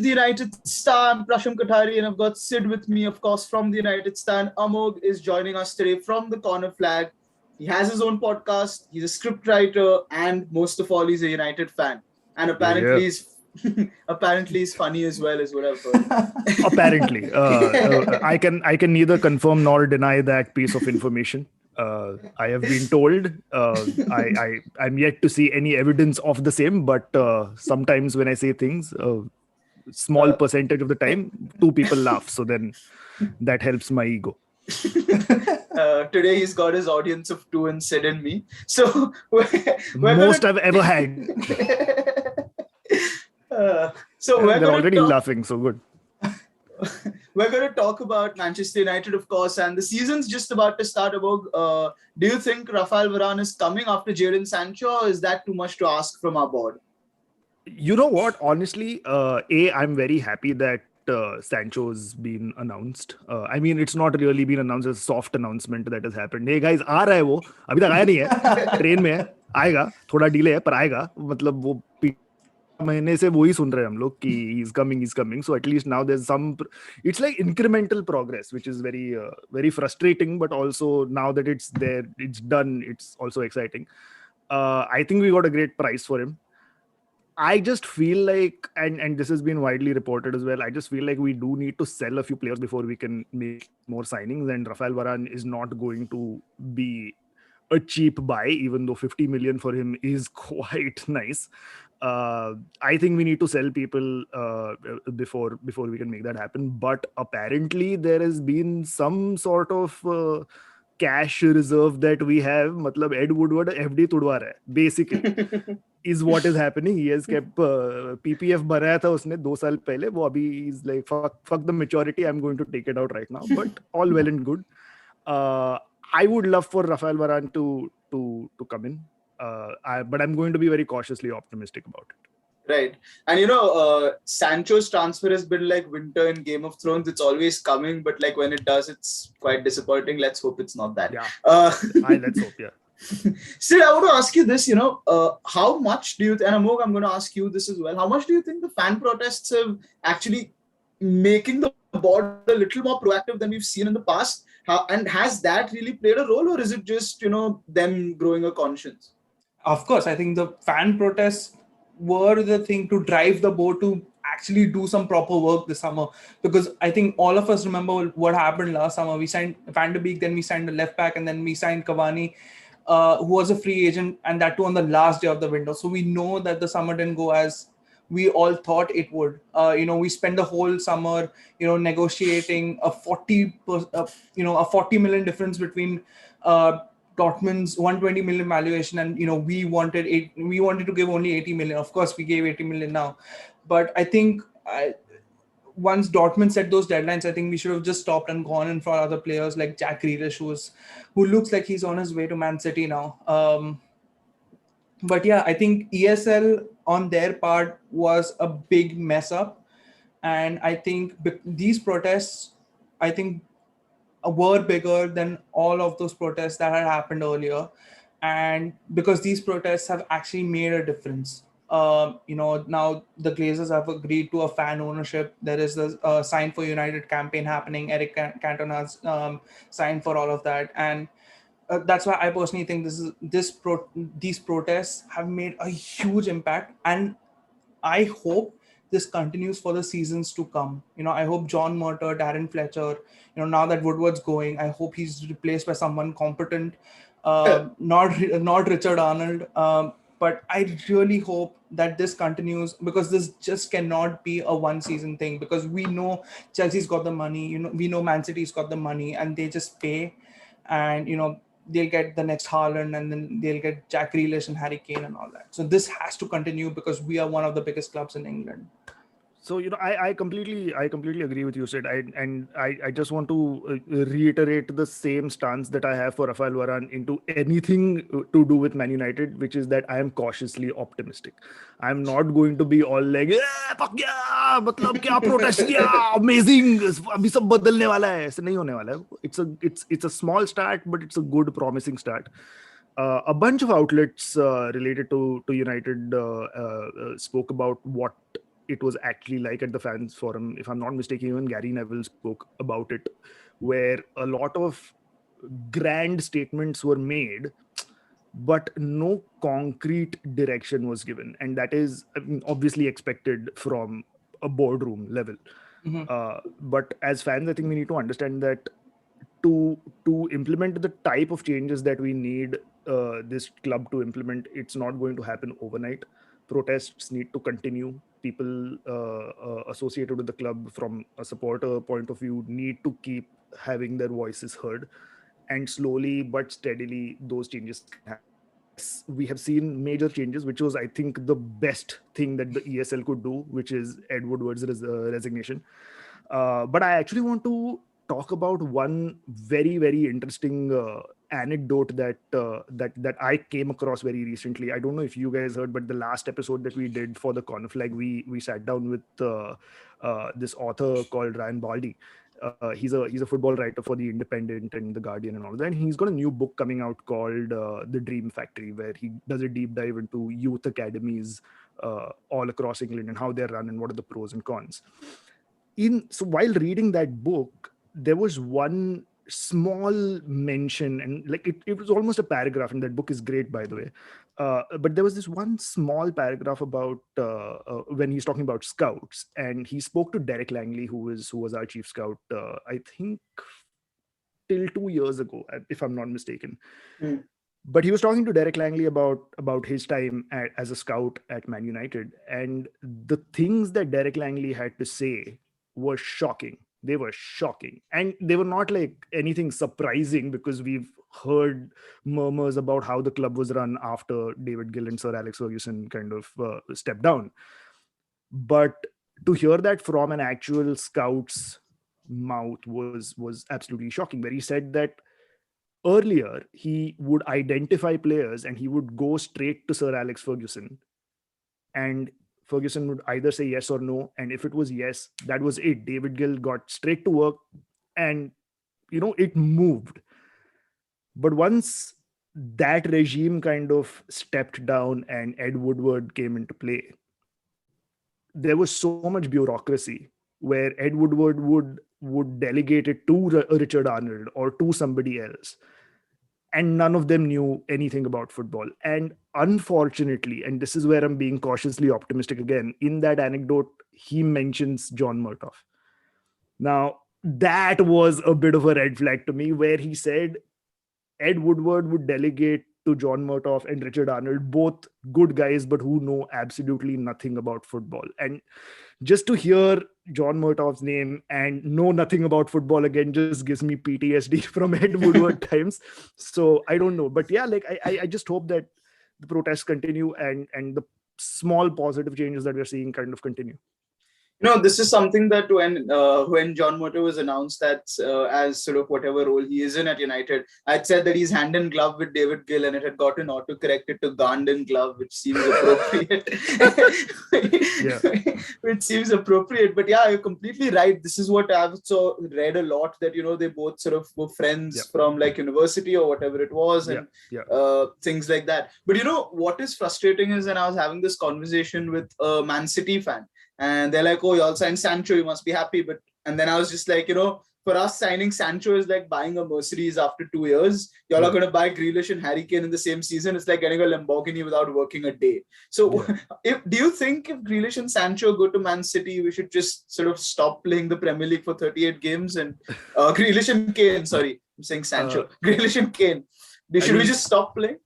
the United Stand. I'm Prasham Kothari, and I've got Sid with me, of course, from the United Stand. Amog is joining us today from the Corner Flag. He has his own podcast. He's a script writer, and most of all, he's a United fan. And apparently, he's funny as well, is what I've heard. Apparently, I can neither confirm nor deny that piece of information. I have been told. I'm yet to see any evidence of the same, but sometimes when I say things, small percentage of the time, two people laugh. So then that helps my ego. Today he's got his audience of 2 and Sid and me. So most I've ever had. They're already laughing. So good. We're going to talk about Manchester United, of course, and the season's just about to start. Do you think Rafael Varane is coming after Jadon Sancho, or is that too much to ask from our board? You know what? Honestly, I'm very happy that Sancho's been announced. I mean, it's not really been announced as a soft announcement that has happened. Hey guys, आ रहा है वो, अभी तक आया नहीं है, train में है, आएगा, थोड़ा डिले है पर आएगा. मतलब वो महीने से वही सुन रहे हैं हम लोग कि he's coming. So at least now there's some. It's like incremental progress, which is very frustrating, but also now that it's there, it's done. It's also exciting. I think we got a great price for him. I just feel like, and this has been widely reported as well, I just feel like we do need to sell a few players before we can make more signings, and Rafael Varane is not going to be a cheap buy, even though 50 million for him is quite nice. I think we need to sell people before we can make that happen. But apparently there has been some sort of cash reserve that we have. Matlab Ed Woodward FD tudwa raha hai, basically. Is what is happening. He has kept PPF बनाया था उसने 2 साल पहले. वो अभी is like fuck the maturity. I'm going to take it out right now. But all well and good. I would love for Rafael Varane to come in. But I'm going to be very cautiously optimistic about it. Right. And Sancho's transfer has been like winter in Game of Thrones. It's always coming, but like when it does, it's quite disappointing. Let's hope it's not that. Yeah. Let's hope, yeah. Sid, I want to ask you this, how much do you, and Amog, I'm going to ask you this as well. How much do you think the fan protests have actually making the board a little more proactive than we've seen in the past? And has that really played a role, or is it just, them growing a conscience? Of course, I think the fan protests were the thing to drive the board to actually do some proper work this summer, because I think all of us remember what happened last summer. We signed Van de Beek, then we signed the left back, and then we signed Cavani, who was a free agent, and that too on the last day of the window. So we know that the summer didn't go as we all thought it would. We spent the whole summer, negotiating a 40 million difference between Dortmund's 120 million valuation, and we wanted to give only 80 million. Of course, we gave 80 million now, but I think once Dortmund set those deadlines, I think we should have just stopped and gone in for other players like Jack Grealish, who looks like he's on his way to Man City now. But yeah, I think ESL on their part was a big mess up, and I think these protests, were bigger than all of those protests that had happened earlier, and because these protests have actually made a difference. Now the Glazers have agreed to a fan ownership. There is the Sign for United campaign happening. Eric Cantona's signed for all of that, and that's why I personally think these protests have made a huge impact, and I hope this continues for the seasons to come. I hope John Murter, Darren Fletcher, now that Woodward's going, I hope he's replaced by someone competent, not Richard Arnold. But I really hope that this continues, because this just cannot be a one-season thing, because we know Chelsea's got the money, we know Man City's got the money, and they just pay, and, they'll get the next Haaland, and then they'll get Jack Grealish and Harry Kane and all that. So this has to continue, because we are one of the biggest clubs in England. So, I completely agree with you, Sid. I just want to reiterate the same stance that I have for Rafael Varane into anything to do with Man United, which is that I am cautiously optimistic. I'm not going to be all like, fuck yeah, मतलब क्या protest किया, amazing, अभी सब बदलने वाला है. ऐसे नहीं होने वाला है. It's a small start, but it's a good, promising start. A bunch of outlets related to United spoke about what it was actually like at the fans forum. If I'm not mistaken, even Gary Neville spoke about it, where a lot of grand statements were made, but no concrete direction was given. And that is, I mean, obviously expected from a boardroom level. Mhm. But as fans, I think we need to understand that to implement the type of changes that we need this club to implement, it's not going to happen overnight. Protests need to continue. People associated with the club from a supporter point of view need to keep having their voices heard, and slowly but steadily those changes can happen. Yes, we have seen major changes, which was, I think, the best thing that the ESL could do, which is Ed Woodward's resignation. But I actually want to talk about one very, very interesting anecdote that I came across very recently. I don't know if you guys heard, but the last episode that we did for the Corner Flag, we sat down with this author called Ryan Baldi. He's a football writer for the Independent and the Guardian and all that. And he's got a new book coming out called The Dream Factory, where he does a deep dive into youth academies all across England and how they're run and what are the pros and cons. So while reading that book, there was one small mention, and like it was almost a paragraph, and that book is great, by the way. But there was this one small paragraph about when he's talking about scouts, and he spoke to Derek Langley, who was our chief scout, I think till 2 years ago, if I'm not mistaken. Mm. But he was talking to Derek Langley about his time as a scout at Man United, and the things that Derek Langley had to say were shocking. They were shocking, and they were not like anything surprising, because we've heard murmurs about how the club was run after David Gill and Sir Alex Ferguson kind of stepped down. But to hear that from an actual scout's mouth was absolutely shocking, where he said that earlier he would identify players and he would go straight to Sir Alex Ferguson, and Ferguson would either say yes or no, and if it was yes, that was it. David Gill got straight to work, and it moved. But once that regime kind of stepped down and Ed Woodward came into play, there was so much bureaucracy, where Ed Woodward would delegate it to Richard Arnold or to somebody else, and none of them knew anything about football. And unfortunately, and this is where I'm being cautiously optimistic again, in that anecdote, he mentions John Murtough. Now, that was a bit of a red flag to me, where he said Ed Woodward would delegate to John Murtough and Richard Arnold, both good guys, but who know absolutely nothing about football. And just to hear John Murtaugh's name and know nothing about football again just gives me PTSD from Ed Woodward times. So I don't know. But yeah, like I just hope that the protests continue and the small positive changes that we're seeing kind of continue. This is something that when John Murtough was announced that as sort of whatever role he is in at United, I'd said that he's hand in glove with David Gill, and it had gotten auto-corrected to Gand in glove, which seems appropriate. Yeah. Which seems appropriate. But yeah, you're completely right. This is what I've also read a lot, that, they both sort of were friends from like university or whatever it was, and things like that. But what is frustrating is, and I was having this conversation with a Man City fan, and they're like, oh, you all signed Sancho, you must be happy. And then I was just like, for us, signing Sancho is like buying a Mercedes after 2 years. Y'all are going to buy Grealish and Harry Kane in the same season. It's like getting a Lamborghini without working a day. So do you think if Grealish and Sancho go to Man City, we should just sort of stop playing the Premier League for 38 games? And Grealish and Kane, sorry, I'm saying Sancho. Grealish and Kane. Should we just stop playing?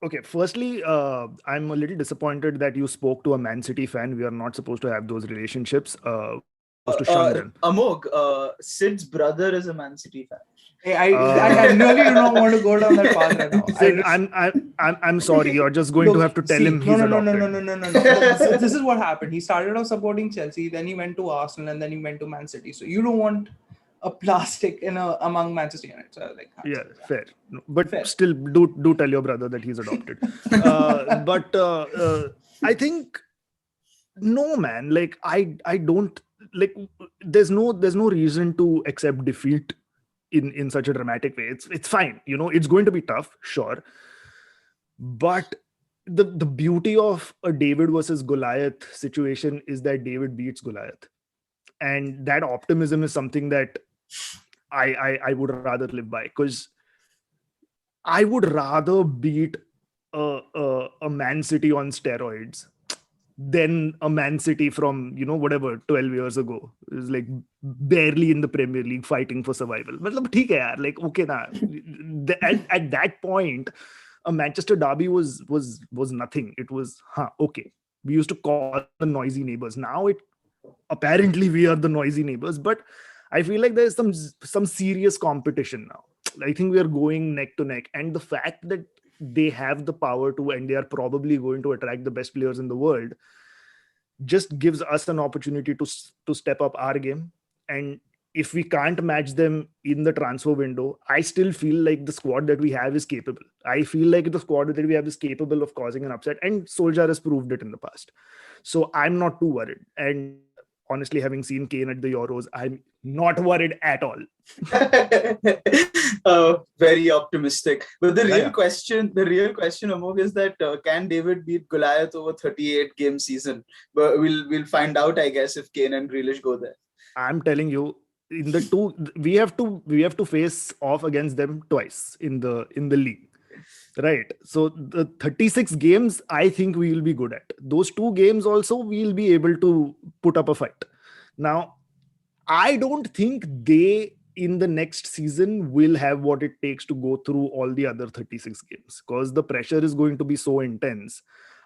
Okay, firstly, I'm a little disappointed that you spoke to a Man City fan. We are not supposed to have those relationships. To shun them. Amog, Sid's brother is a Man City fan. Hey, I really do not want to go down that path right now. Sid, I'm sorry. You're just going to have to tell him he's adopted. No. This is what happened. He started off supporting Chelsea, then he went to Arsenal, and then he went to Man City. So you don't want a plastic among Manchester United. So like, yeah, fair. No, but fair. Still, do tell your brother that he's adopted. But I think no, man. Like I don't like. There's no reason to accept defeat in such a dramatic way. It's fine. It's going to be tough, sure. But the beauty of a David versus Goliath situation is that David beats Goliath, and that optimism is something that I would rather live by, because I would rather beat a Man City on steroids than a Man City from, whatever, 12 years ago. It was like barely in the Premier League fighting for survival. Matlab, theek hai yaar, like, okay na. At that point, a Manchester derby was nothing. It was, okay. We used to call them the noisy neighbors. Now apparently we are the noisy neighbors, but I feel like there's some serious competition now. I think we are going neck to neck, and the fact that they have the power to, and they are probably going to attract the best players in the world, just gives us an opportunity to step up our game. And if we can't match them in the transfer window, I still feel like the squad that we have is capable. I feel like the squad that we have is capable of causing an upset, and Solskjaer has proved it in the past. So I'm not too worried. And honestly, having seen Kane at the Euros, I'm not worried at all. Very optimistic. But the real Yeah. question, Amog, is that can David beat Goliath over 38 game season? But we'll find out, I guess, if Kane and Grealish go there. I'm telling you, in the two, we have to face off against them twice in the league. Right. So the 36 games, I think we will be good at. Those two games also, we'll be able to put up a fight. Now, I don't think they in the next season will have what it takes to go through all the other 36 games, because the pressure is going to be so intense.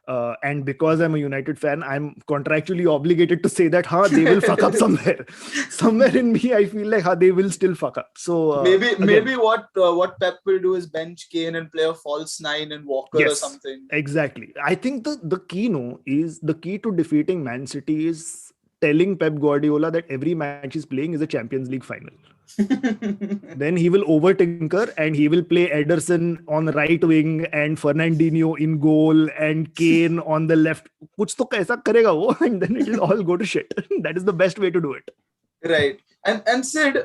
And because I'm a United fan, I'm contractually obligated to say that they will fuck up somewhere. Somewhere in me, I feel like they will still fuck up. So maybe what Pep will do is bench Kane and play a false nine and Walker or something. Exactly. I think the key to defeating Man City is telling Pep Guardiola that every match he's playing is a Champions League final. Then he will overtinker and he will play Ederson on the right wing and Fernandinho in goal and Kane on the left. Kuch to kaisa karega wo, and then it will all go to shit. That is the best way to do it. Right. And Sid,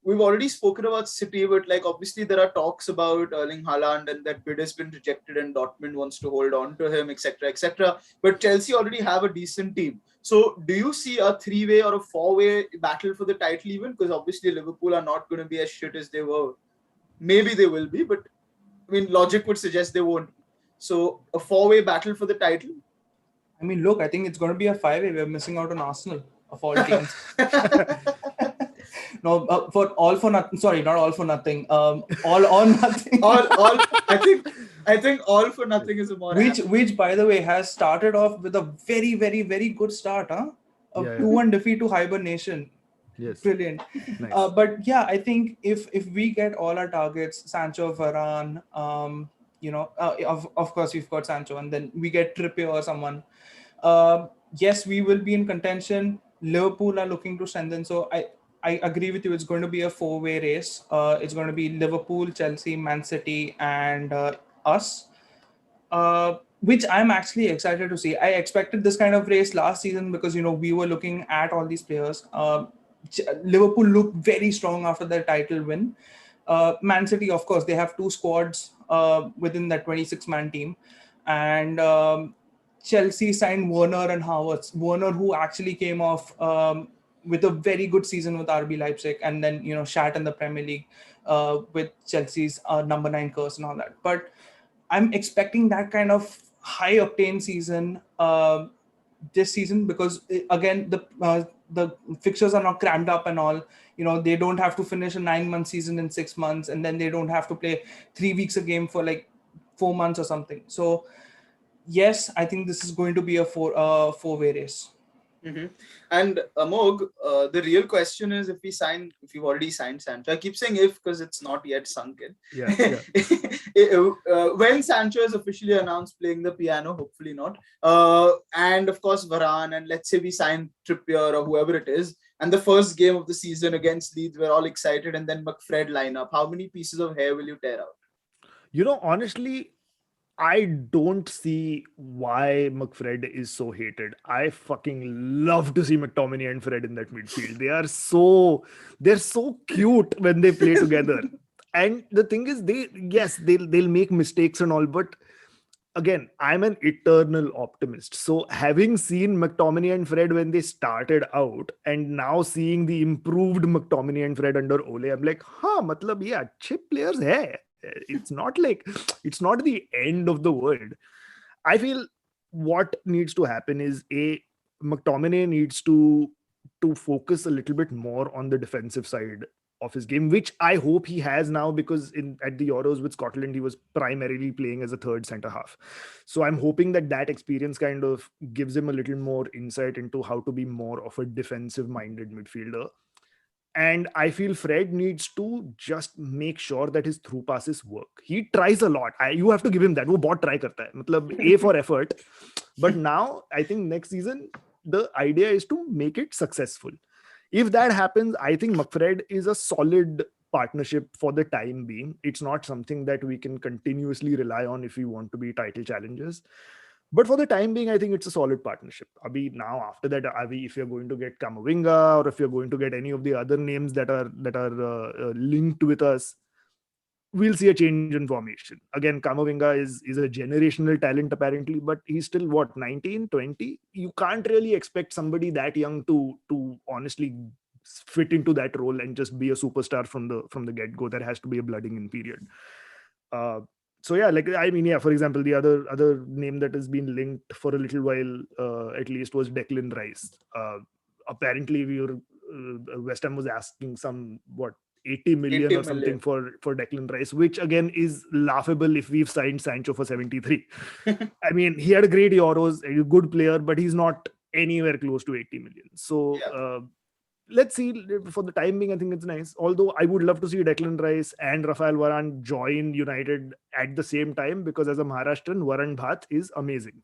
we've already spoken about City, but like obviously there are talks about Erling Haaland and that bid has been rejected and Dortmund wants to hold on to him, etc., etc. But Chelsea already have a decent team. So do you see a three-way or a four-way battle for the title even? Because obviously Liverpool are not going to be as shit as they were. Maybe they will be, but I mean, logic would suggest they won't. So a four-way battle for the title? I mean, look, I think it's going to be a five-way. We're missing out on Arsenal of all teams. No, for nothing. Sorry, not all for nothing. All or nothing. all. I think all for nothing is a more which by the way has started off with a very, very, very good start, huh? A 2-1 defeat to Hibernation. Yes, brilliant. Nice. But yeah, I think if we get all our targets, Sancho, Varane, of course we've got Sancho, and then we get Trippier or someone. Yes, we will be in contention. Liverpool are looking to strengthen, so I agree with you. It's going to be a four-way race. It's going to be Liverpool, Chelsea, Man City, and us. Which I'm actually excited to see. I expected this kind of race last season because we were looking at all these players. Liverpool looked very strong after their title win. Man City, of course, they have two squads within that 26-man team, and Chelsea signed Werner and Havertz. Werner, who actually came off with a very good season with RB Leipzig, and then shat in the Premier League with Chelsea's number 9 curse and all that. But I'm expecting that kind of high octane season this season because again the fixtures are not crammed up and all. They don't have to finish a 9-month season in 6 months, and then they don't have to play 3 weeks a game for like 4 months or something. So yes, I think this is going to be a four-way race. Mm-hmm. And Amog, the real question is if you've already signed Sancho. I keep saying if because it's not yet sunk in. Yeah. When Sancho is officially announced playing the piano, hopefully not. And of course Varane, and let's say we sign Trippier or whoever it is, and the first game of the season against Leeds, we're all excited, and then McFred line up. How many pieces of hair will you tear out? Honestly, I don't see why McFred is so hated. I fucking love to see McTominay and Fred in that midfield. They're so cute when they play together. And the thing is, they'll make mistakes and all, but again, I'm an eternal optimist. So having seen McTominay and Fred when they started out, and now seeing the improved McTominay and Fred under Ole, I'm like, matlab ye अच्छे players hai. It's not the end of the world. I feel what needs to happen is McTominay needs to focus a little bit more on the defensive side of his game, which I hope he has now, because at the Euros with Scotland, he was primarily playing as a third centre half. So I'm hoping that experience kind of gives him a little more insight into how to be more of a defensive minded midfielder. And I feel Fred needs to just make sure that his through passes work. He tries a lot. You have to give him that. वो बहुत try करता है. मतलब A for effort. But now I think next season the idea is to make it successful. If that happens, I think McFred is a solid partnership for the time being. It's not something that we can continuously rely on if we want to be title challengers. But for the time being, I think it's a solid partnership. Abhi, now after that, if you're going to get Kamavinga, or if you're going to get any of the other names that are linked with us, we'll see a change in formation. Again, Kamavinga is a generational talent apparently, but he's still 19, 20. You can't really expect somebody that young to honestly fit into that role and just be a superstar from the get-go. There has to be a blooding in period. So yeah, for example, the other name that has been linked for a little while, at least, was Declan Rice. Apparently, West Ham was asking 80 million or something for Declan Rice, which again is laughable if we've signed Sancho for 73. I mean, he had a great Euros, a good player, but he's not anywhere close to 80 million. So let's see. For the time being, I think it's nice. Although I would love to see Declan Rice and Rafael Varane join United at the same time, because as a Maharashtrian, Varane Bhat is amazing.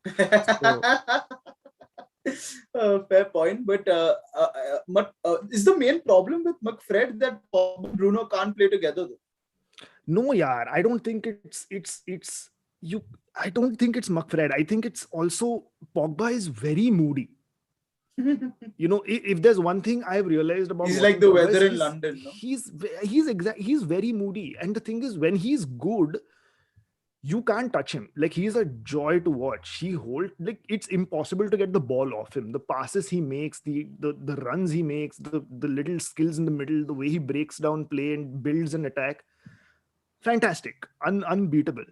Fair point, but is the main problem with McFred that Pogba and Bruno can't play together though? No, yaar. I don't think I don't think it's McFred. I think it's also Pogba is very moody. If there's one thing I've realized about, he's like the weather in London. No? He's very moody, and the thing is, when he's good, you can't touch him. Like, he's a joy to watch. It's impossible to get the ball off him. The passes he makes, the runs he makes, the little skills in the middle, the way he breaks down play and builds an attack, fantastic, unbeatable.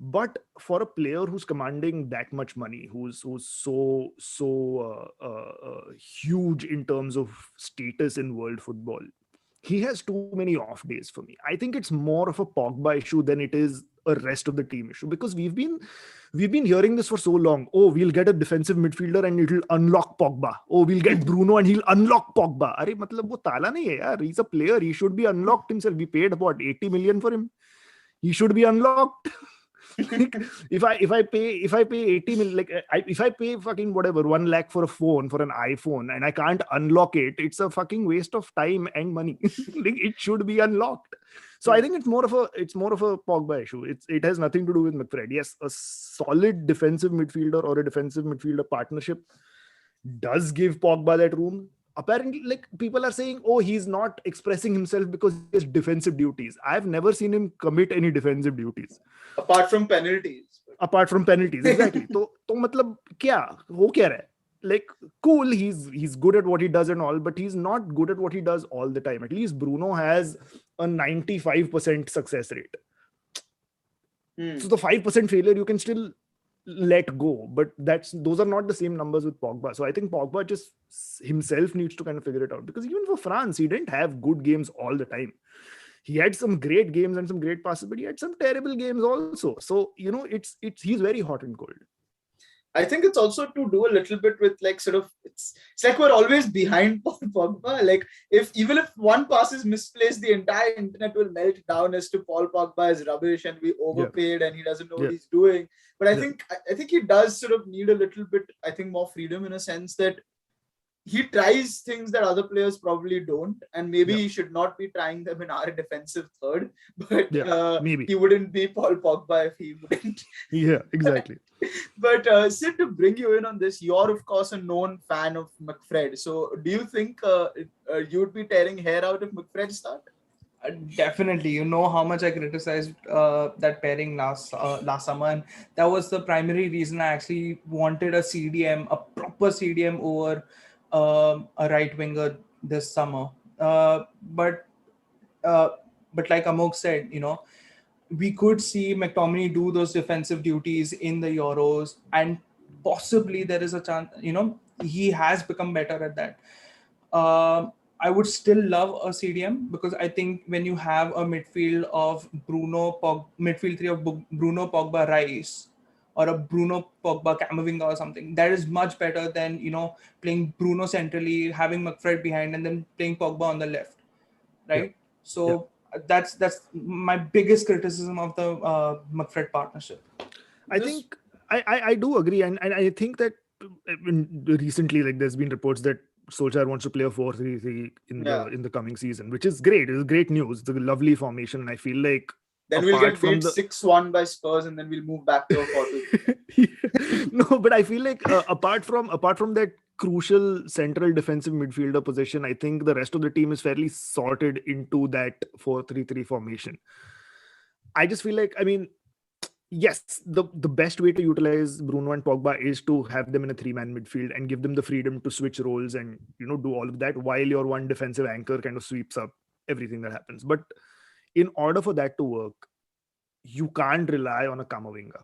But for a player who's commanding that much money, who's so huge in terms of status in world football, he has too many off days for me. I think it's more of a Pogba issue than it is a rest of the team issue, because we've been hearing this for so long. Oh, we'll get a defensive midfielder and it'll unlock Pogba. Oh, we'll get Bruno and he'll unlock Pogba. Arey, matlab wo tala nahi hai yaar. He's a player. He should be unlocked himself. We paid 80 million for him. He should be unlocked. if I pay 80 million, if I pay fucking whatever 1 lakh for a phone, for an iPhone, and I can't unlock it, it's a fucking waste of time and money. It should be unlocked. So I think it's more of a Pogba issue. It has nothing to do with McFred. Yes, a solid defensive midfielder or a defensive midfielder partnership does give Pogba that room. Apparently, people are saying, oh, he's not expressing himself because he has defensive duties. I've never seen him commit any defensive duties. Apart from penalties, exactly. So matlab kya? Ho kya raha hai? Cool, he's good at what he does and all, but he's not good at what he does all the time. At least Bruno has a 95% success rate. So the 5% failure you can still let go, but those are not the same numbers with Pogba. So I think Pogba just himself needs to kind of figure it out, because even for France, he didn't have good games all the time. He had some great games and some great passes, but he had some terrible games also. So he's very hot and cold. I think it's also to do a little bit with it's like we're always behind Pogba. Even if one pass is misplaced, the entire internet will melt down as to Paul Pogba is rubbish and we overpaid and he doesn't know what he's doing. But I think he does sort of need a little bit, more freedom, in a sense that he tries things that other players probably don't, and maybe he should not be trying them in our defensive third. But maybe he wouldn't be Paul Pogba if he wouldn't. Yeah, exactly. But Sid, to bring you in on this, you're of course a known fan of McFred. So do you think you would be tearing hair out if McFred started? Definitely, you know how much I criticized that pairing last summer, and that was the primary reason I actually wanted a CDM, a proper CDM over a right winger this summer. But uh, like Amok said, we could see McTominay do those defensive duties in the Euros, and possibly there is a chance, he has become better at that. I would still love a CDM because I think when you have a midfield three of Bruno Pogba Rice or a Bruno Pogba Camavinga or something, that is much better than playing Bruno centrally, having McFred behind, and then playing Pogba on the left, Yeah. right? So that's my biggest criticism of the McFred partnership. I Just think I do agree, and I think that recently, like, there's been reports that Solskjaer wants to play a 4-3-3 yeah. in the coming season, which is great. It's great news. It's a lovely formation, and I feel like Then we'll apart get from beat the 6-1 by Spurs, and then we'll move back to a 4-2. no, but I feel like apart from that crucial central defensive midfielder position, I think the rest of the team is fairly sorted into that 4-3-3 formation. I just feel like, I mean, yes, the best way to utilize Bruno and Pogba is to have them in a 3-man midfield and give them the freedom to switch roles and do all of that while your one defensive anchor kind of sweeps up everything that happens. But in order for that to work, you can't rely on a Kamavinga.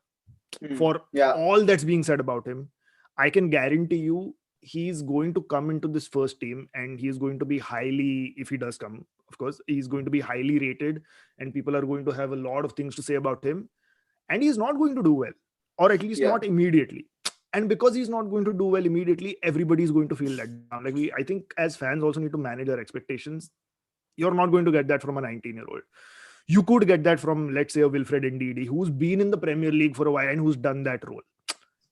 For Yeah. all that's being said about him, I can guarantee you he's going to come into this first team and he's going to be highly, if he does come, of course, he's going to be highly rated and people are going to have a lot of things to say about him, and he's not going to do well, or at least Yeah. not immediately. And because he's not going to do well immediately, everybody's going to feel let down. Like, I think as fans also need to manage our expectations. You're not going to get that from a 19-year-old. You could get that from, let's say, a Wilfred Ndidi, who's been in the Premier League for a while and who's done that role.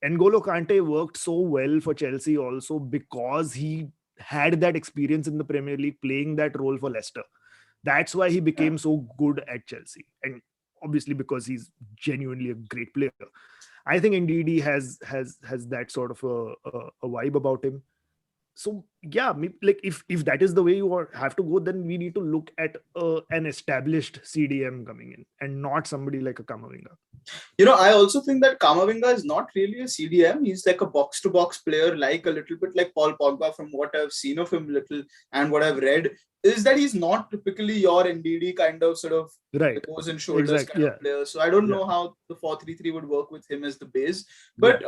N'Golo Kante worked so well for Chelsea also because he had that experience in the Premier League playing that role for Leicester. That's why he became so good at Chelsea. And obviously because he's genuinely a great player. I think Ndidi has that sort of a vibe about him. So yeah, like if that is the way you have to go, then we need to look at an established CDM coming in and not somebody like a Kamavinga. I also think that Kamavinga is not really a CDM. He's like a box-to-box player, like a little bit like Paul Pogba from what I've seen of him little and what I've read, is that he's not typically your NDD kind of sort of Right. elbows and shoulders Exactly. kind of player. So I don't know how the 4-3-3 would work with him as the base. But,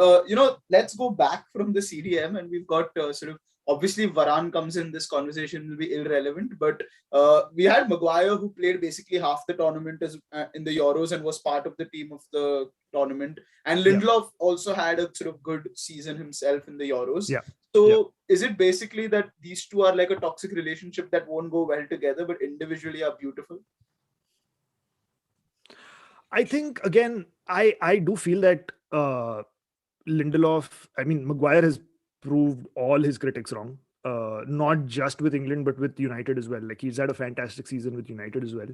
let's go back from the CDM, and we've got sort of, obviously Varane comes in, this conversation will be irrelevant, but we had Maguire, who played basically half the tournament in the Euros and was part of the team of the tournament. And Lindelof also had a sort of good season himself in the Euros. Yeah. So is it basically that these two are like a toxic relationship that won't go well together, but individually are beautiful? I think, again, I do feel that Lindelof, I mean, Maguire has proved all his critics wrong. Not just with England, but with United as well. Like, he's had a fantastic season with United as well.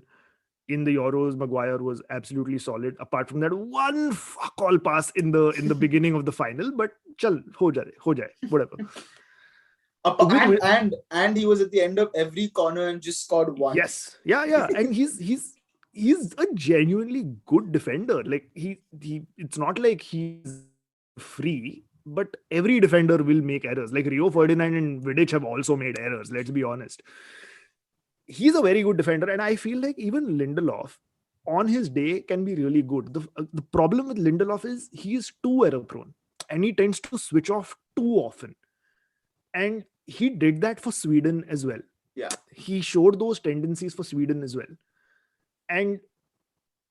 In the Euros, Maguire was absolutely solid. Apart from that one fuck all pass in the beginning of the final, but chal, ho jaye, whatever. And he was at the end of every corner and just scored one. Yes, yeah, and he's a genuinely good defender. Like, he it's not like he's free, but every defender will make errors. Like, Rio Ferdinand and Vidic have also made errors, let's be honest. He's a very good defender, and I feel like even Lindelof on his day can be really good. The problem with Lindelof is he is too error prone and he tends to switch off too often, and he did that for Sweden as well. Yeah, he showed those tendencies for Sweden as well, and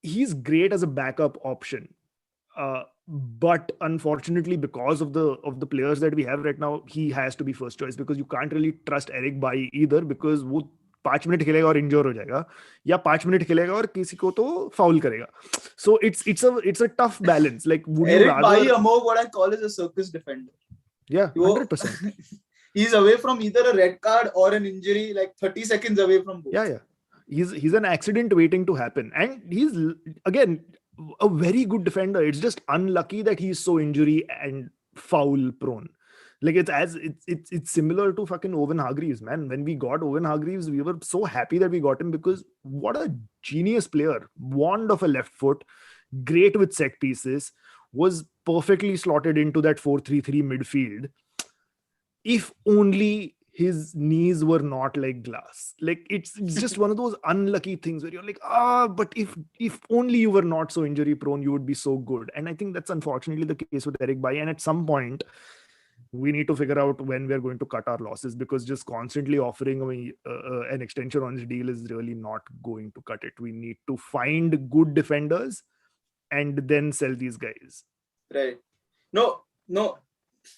he's great as a backup option. But unfortunately, because of the players that we have right now, he has to be first choice, because you can't really trust Eric Bailly either, because वो 5 minute खेलेगा और injure हो जाएगा, या 5 minute खेलेगा और किसी को तो फाउल करेगा. So it's a tough balance. Like, would you Eric rather... Bailly, Amog, what I call is a circus defender. Yeah, 100%. He's away from either a red card or an injury, like 30 seconds away from both. Yeah. He's an accident waiting to happen, and he's, again, a very good defender. It's just unlucky that he's so injury and foul prone. Like it's similar to fucking Owen Hargreaves, man. When we got Owen Hargreaves, we were so happy that we got him because what a genius player. Wand of a left foot, great with set pieces, was perfectly slotted into that 4-3-3 midfield. If only his knees were not like glass. Like it's just one of those unlucky things where you're like, but if only you were not so injury prone, you would be so good. And I think that's unfortunately the case with Eric Bailly. And at some point, we need to figure out when we're going to cut our losses, because just constantly offering an extension on his deal is really not going to cut it. We need to find good defenders and then sell these guys. Right. No.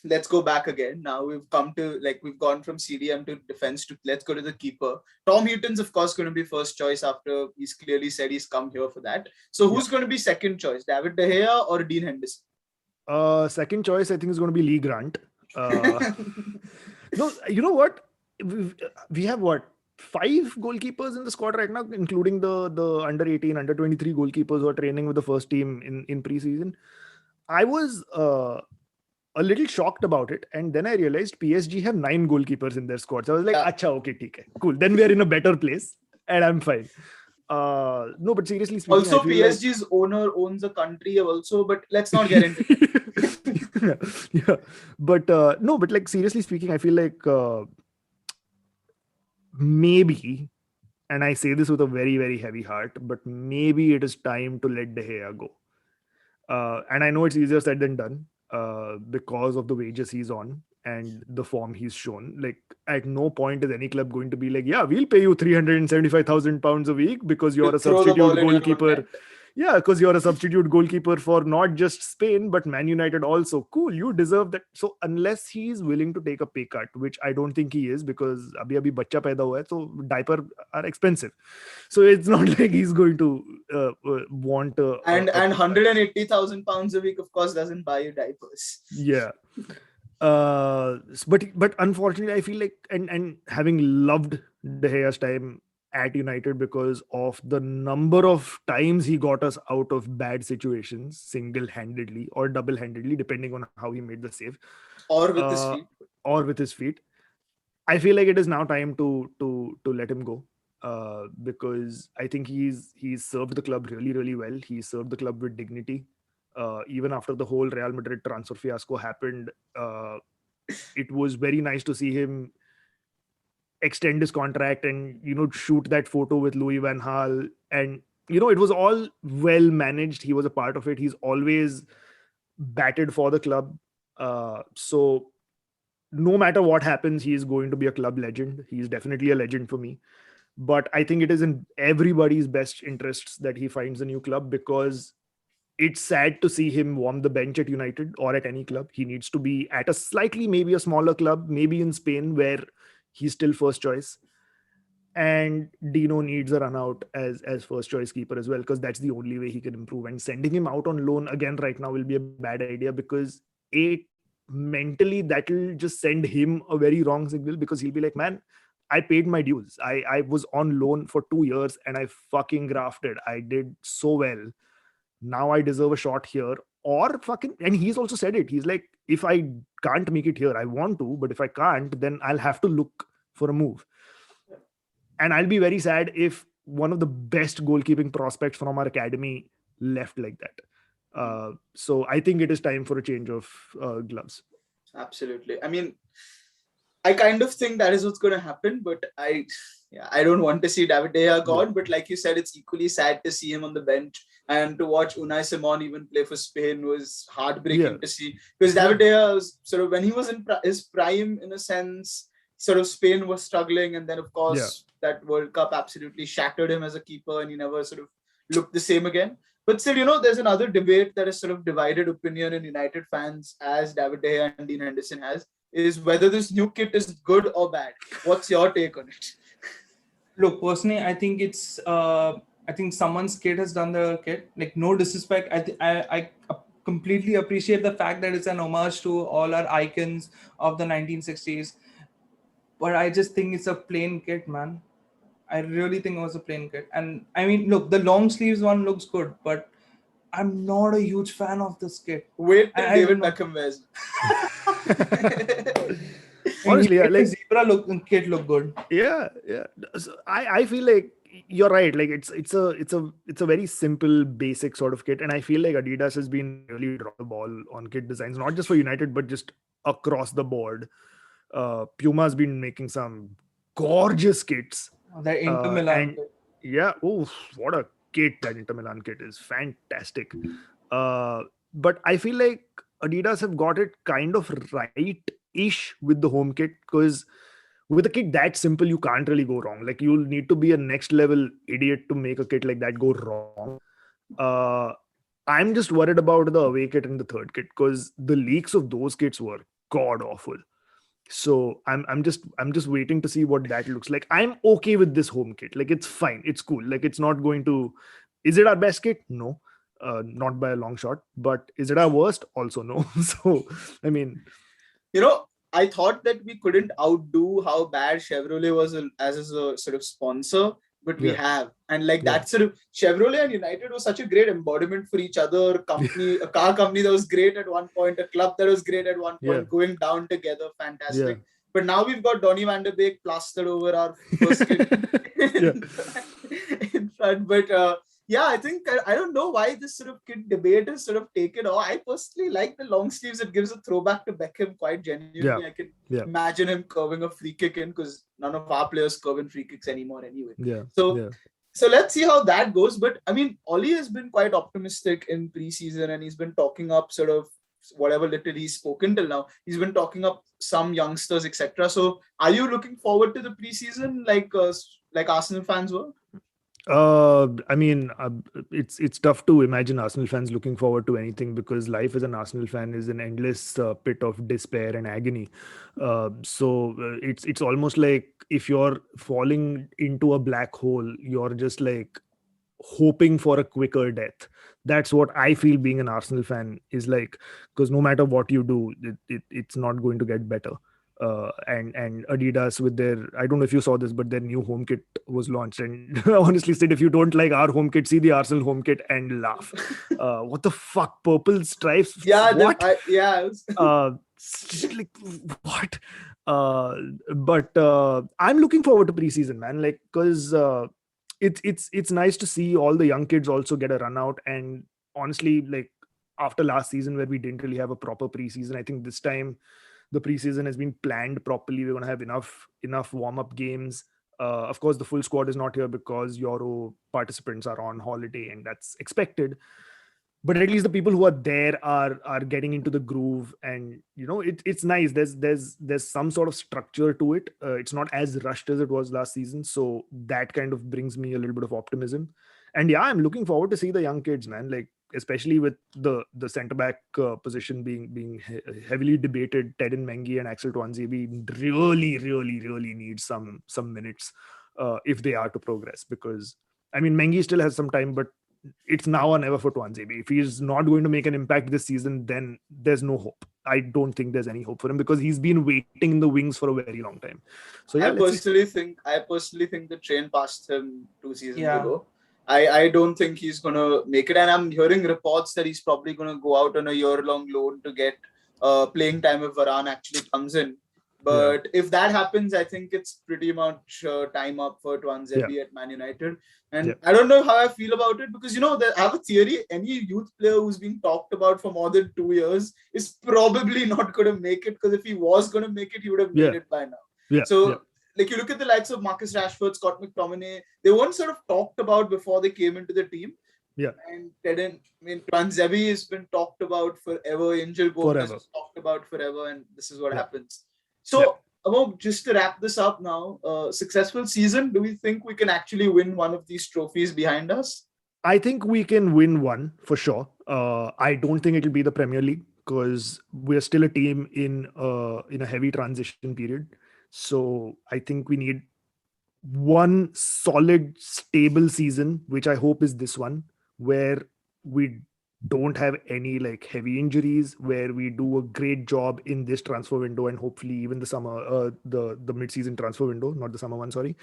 Let's go back again. Now we've gone from CDM to defense to let's go to the keeper. Tom Heaton's of course going to be first choice after he's clearly said he's come here for that. So who's going to be second choice, David De Gea or Dean Henderson? Second choice I think is going to be Lee Grant. No, you know what? We have what? 5 goalkeepers in the squad right now, including the under 18, under 23 goalkeepers who are training with the first team in preseason. I was a little shocked about it, and then I realized PSG have 9 goalkeepers in their squad. So I was like, "Acha, okay, theek hai, cool. Then we are in a better place, and I'm fine." No, but seriously speaking, also PSG's owner owns a country also, but let's not get into it. yeah. But no, but like seriously speaking, I feel like maybe, and I say this with a very, very heavy heart, but maybe it is time to let De Gea go. And I know it's easier said than done because of the wages he's on and the form he's shown. Like at no point is any club going to be like, yeah, we'll pay you £375,000 a week because you're a substitute goalkeeper. Yeah, because you're a substitute goalkeeper for not just Spain, but Man United also. Cool, you deserve that. So unless he's willing to take a pay cut, which I don't think he is, because abhi bachcha paida hua hai, so diaper are expensive. So it's not like he's going to want and £180,000 a week, of course, doesn't buy you diapers. Yeah. But unfortunately, I feel like and having loved De Gea's time at United because of the number of times he got us out of bad situations single-handedly or double-handedly, depending on how he made the save, or with his feet. I feel like it is now time to let him go, because I think he's served the club really, really well. He served the club with dignity. Even after the whole Real Madrid transfer fiasco happened, it was very nice to see him extend his contract and shoot that photo with Louis van Gaal, and it was all well managed. He was a part of it. He's always batted for the club, so no matter what happens, he is going to be a club legend. He's definitely a legend for me, but I think it is in everybody's best interests that he finds a new club, because it's sad to see him warm the bench at United or at any club. He needs to be at a slightly, maybe a smaller club, maybe in Spain, where he's still first choice. And Dino needs a run out as first choice keeper as well, because that's the only way he can improve. And sending him out on loan again right now will be a bad idea, because mentally that'll just send him a very wrong signal, because he'll be like, man, I paid my dues. I was on loan for 2 years and I fucking grafted. I did so well. Now I deserve a shot here, or fucking, and he's also said it. He's like, if I can't make it here, I want to, but if I can't, then I'll have to look for a move. And I'll be very sad if one of the best goalkeeping prospects from our academy left like that. So I think it is time for a change of gloves. Absolutely. I mean, I kind of think that is what's going to happen, but I don't want to see David De Gea gone. But like you said, it's equally sad to see him on the bench, and to watch Unai Simon even play for Spain was heartbreaking to see, because David De Gea was sort of, when he was in his prime, in a sense, sort of Spain was struggling, and then of course that World Cup absolutely shattered him as a keeper, and he never sort of looked the same again. But still, there's another debate that is sort of divided opinion in United fans, as David De Gea and Dean Henderson has, is whether this new kit is good or bad. What's your take on it? Look, personally, I think it's I think someone's kid has done the kit. Like, no disrespect, I completely appreciate the fact that it's an homage to all our icons of the 1960s. But I just think it's a plain kit, man. I really think it was a plain kit. And I mean, look, the long sleeves one looks good, but I'm not a huge fan of this kit. Wait till I David don't know. Beckham wears Honestly, yeah, Make the like zebra kit look good. yeah, yeah. So I feel like you're right. Like it's a very simple, basic sort of kit, and I feel like Adidas has been really dropping the ball on kit designs, not just for United but just across the board. Puma's been making some gorgeous kits, That Inter Milan and kit. yeah, oh, what a kit that Inter Milan kit is fantastic. Uh, but I feel like Adidas have got it kind of right-ish with the home kit, because with a kit that simple, you can't really go wrong. Like you'll need to be a next level idiot to make a kit like that go wrong. Uh, I'm just worried about the away kit and the third kit, because the leaks of those kits were god awful. So I'm just waiting to see what that looks like. I'm okay with this home kit. Like it's fine. It's cool. Like it's not going to. Is it our best kit? No, not by a long shot. But is it our worst? Also no. So I mean, I thought that we couldn't outdo how bad Chevrolet was as a sort of sponsor, but we yeah, have. And like yeah, that sort of Chevrolet and United was such a great embodiment for each other. Company, a car company that was great at one point, a club that was great at one yeah, point, going down together, yeah, fantastic. But now we've got Donny van der Beek plastered over our first kit yeah. in front. But yeah, I think I don't know why this sort of kid debate is sort of taken off. I personally like the long sleeves. It gives a throwback to Beckham quite genuinely. Yeah, I can yeah, imagine him curving a free kick in, because none of our players curve in free kicks anymore anyway. yeah, So yeah. so let's see how that goes. But I mean, Ollie has been quite optimistic in preseason, and he's been talking up sort of whatever little he's spoken till now. He's been talking up some youngsters, etc. So are you looking forward to the preseason like Arsenal fans were? I mean, it's tough to imagine Arsenal fans looking forward to anything, because life as an Arsenal fan is an endless pit of despair and agony. So it's almost like if you're falling into a black hole, you're just like hoping for a quicker death. That's what I feel being an Arsenal fan is like, because no matter what you do, it's not going to get better. And Adidas with their, I don't know if you saw this, but their new home kit was launched. And honestly, Sid, if you don't like our home kit, see the Arsenal home kit and laugh. What the fuck? Purple stripes? Yeah, What? It's just like what? Uh, but I'm looking forward to preseason, man. Like, because it's nice to see all the young kids also get a run out. And honestly, like after last season where we didn't really have a proper preseason, I think this time the preseason has been planned properly. We're going to have enough warm-up games. Of course, the full squad is not here because Euro participants are on holiday, and that's expected. But at least the people who are there are getting into the groove, and it's nice. There's some sort of structure to it. It's not as rushed as it was last season, so that kind of brings me a little bit of optimism. And yeah, I'm looking forward to see the young kids, man. Like especially with the center back position being heavily debated. Ted and Mengi and Axel Tuanzebe really need some minutes if they are to progress, because I mean Mengi still has some time, but it's now or never for Tuanzebe. If he's not going to make an impact this season, then there's no hope. I don't think there's any hope for him, because he's been waiting in the wings for a very long time. So yeah, I let's see. personally think the train passed him 2 seasons Yeah. ago. I don't think he's gonna make it, and I'm hearing reports that he's probably gonna go out on a year-long loan to get playing time if Varane actually comes in. But if that happens, I think it's pretty much time up for Tuanzebe at Man United. And I don't know how I feel about it, because I have a theory: any youth player who's being talked about for more than 2 years is probably not going to make it. Because if he was going to make it, he would have made it by now. So, like you look at the likes of Marcus Rashford, Scott McTominay, they weren't sort of talked about before they came into the team. Yeah. And Tuanzebe has been talked about forever. Angel Gomez was talked about forever, and this is what happens. So, Amog, just to wrap this up now, successful season. Do we think we can actually win one of these trophies behind us? I think we can win one for sure. I don't think it'll be the Premier League, because we're still a team in a heavy transition period. So I think we need one solid, stable season, which I hope is this one, where we don't have any like heavy injuries, where we do a great job in this transfer window, and hopefully even the summer, the mid-season transfer window, not the summer one, sorry.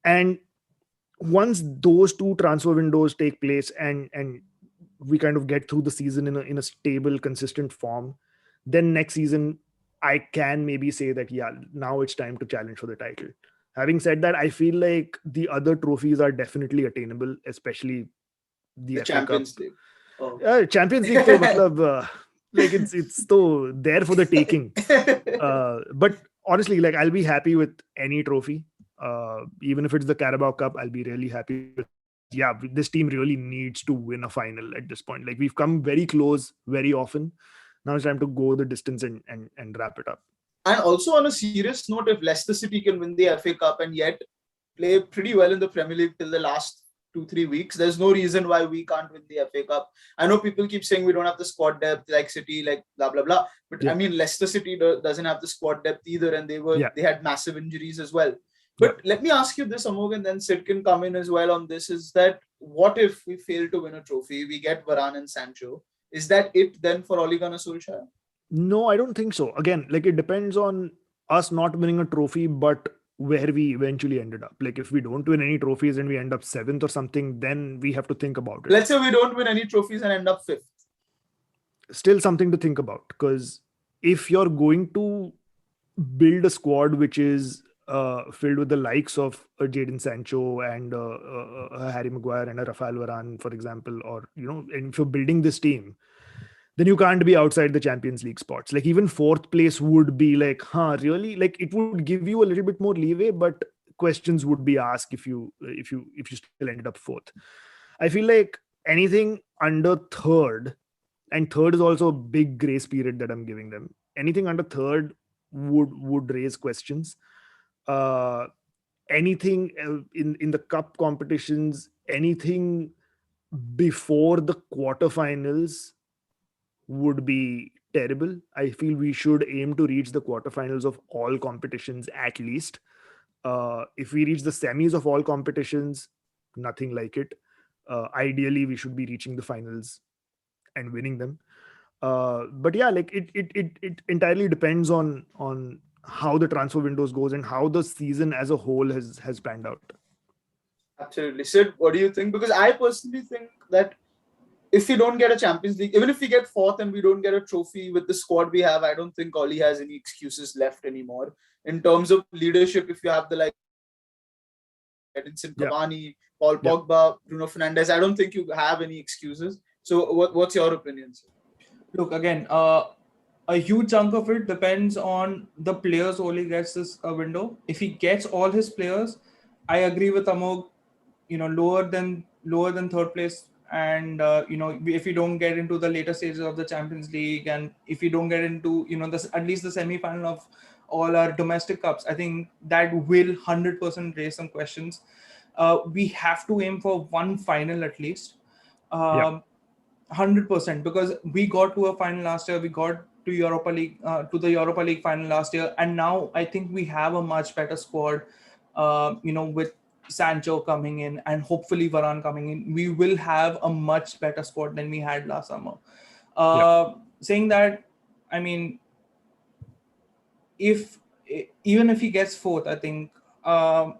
And once those two transfer windows take place, and we kind of get through the season in a stable, consistent form, then next season I can maybe say that yeah, now it's time to challenge for the title. Having said that, I feel like the other trophies are definitely attainable, especially the The FA Cup. Champions League. Oh. Champions League, to matlab, like it's so there for the taking. But honestly, like I'll be happy with any trophy, even if it's the Carabao Cup. I'll be really happy because yeah, this team really needs to win a final at this point. Like we've come very close very often. Now it's time to go the distance and wrap it up. And also on a serious note, if Leicester City can win the FA Cup and yet play pretty well in the Premier League till the last 2-3 weeks, there's no reason why we can't win the FA Cup. I know people keep saying we don't have the squad depth like City, like blah blah blah, but Yeah. I mean Leicester City doesn't have the squad depth either, and Yeah. they had massive injuries as well. But let me ask you this, Amog, and then Sid can come in as well on this: is that what if we fail to win a trophy? We get Varane and Sancho. Is that it then for Ole Gunnar Solskjaer? No, I don't think so. Again, like it depends on us not winning a trophy, but where we eventually ended up. Like if we don't win any trophies and we end up 7th or something, then we have to think about it. Let's say we don't win any trophies and end up 5th. Still something to think about, because if you're going to build a squad which is filled with the likes of Jadon Sancho and Harry Maguire and a Rafael Varane, for example, or and if you're building this team, then you can't be outside the Champions League spots. Like even 4th place would be like, really? Like it would give you a little bit more leeway, but questions would be asked if you still ended up 4th. I feel like anything under 3rd, and 3rd is also a big grace period that I'm giving them. Anything under 3rd would raise questions. Anything in the cup competitions, anything before the quarterfinals would be terrible. I feel we should aim to reach the quarterfinals of all competitions at least. If we reach the semis of all competitions, nothing like it. Ideally, we should be reaching the finals and winning them. But yeah, like it entirely depends on how the transfer windows goes and how the season as a whole has panned out. Absolutely. Sid, what do you think? Because I personally think that if we don't get a Champions League, even if we get 4th and we don't get a trophy with the squad we have, I don't think Oli has any excuses left anymore. In terms of leadership, if you have the like Edinson Cavani, Paul Pogba, Bruno Fernandes, I don't think you have any excuses. So what's your opinion, sir? Look, again, a huge chunk of it depends on the players Oli gets this window. If he gets all his players, I agree with Amog, lower than 3rd place. And if you don't get into the later stages of the Champions League, and if you don't get into at least the semi-final of all our domestic cups, I think that will 100% raise some questions. We have to aim for one final at least, 100%, because we got to a final last year. We got to Europa League to the Europa League final last year, and now I think we have a much better squad. With Sancho coming in and hopefully Varane coming in, we will have a much better squad than we had last summer. Saying that, I mean, even if he gets 4th, I think I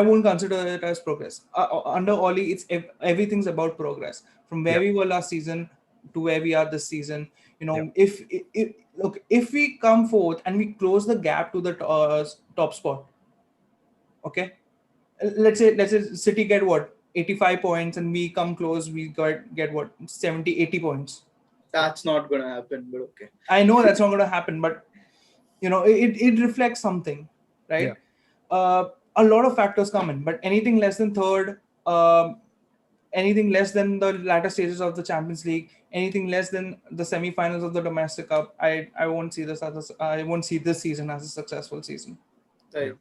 won't consider it as progress. Under Oli, everything's about progress. From where we were last season to where we are this season. If we come 4th and we close the gap to the top spot, okay, let's say City get what, 85 points, and we come close, we get what, 70-80 points. That's not gonna happen, but okay. I know that's not gonna happen, but it reflects something, right? A lot of factors come in, but anything less than 3rd, anything less than the latter stages of the Champions League, anything less than the semi-finals of the domestic cup, I won't see this season as a successful season. Right.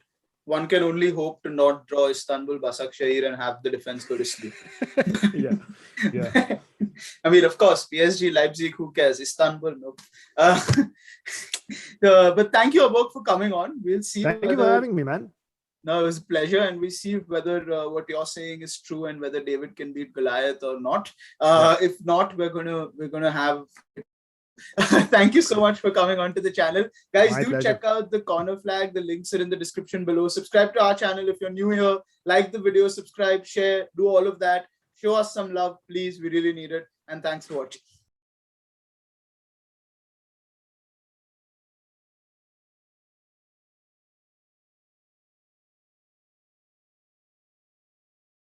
One can only hope to not draw Istanbul Başakşehir and have the defense go to sleep. Yeah. I mean, of course, PSG, Leipzig, who cares? Istanbul, no. But thank you, Abok, for coming on. We'll see. Thank you for having me, man. No, it was a pleasure, and we see whether what you're saying is true and whether David can beat Goliath or not. If not, we're gonna have. Thank you so much for coming onto the channel, guys. My pleasure. Check out the corner flag. The links are in the description below. Subscribe to our channel if you're new here. Like the video, subscribe, share, do all of that. Show us some love, please. We really need it. And thanks for watching.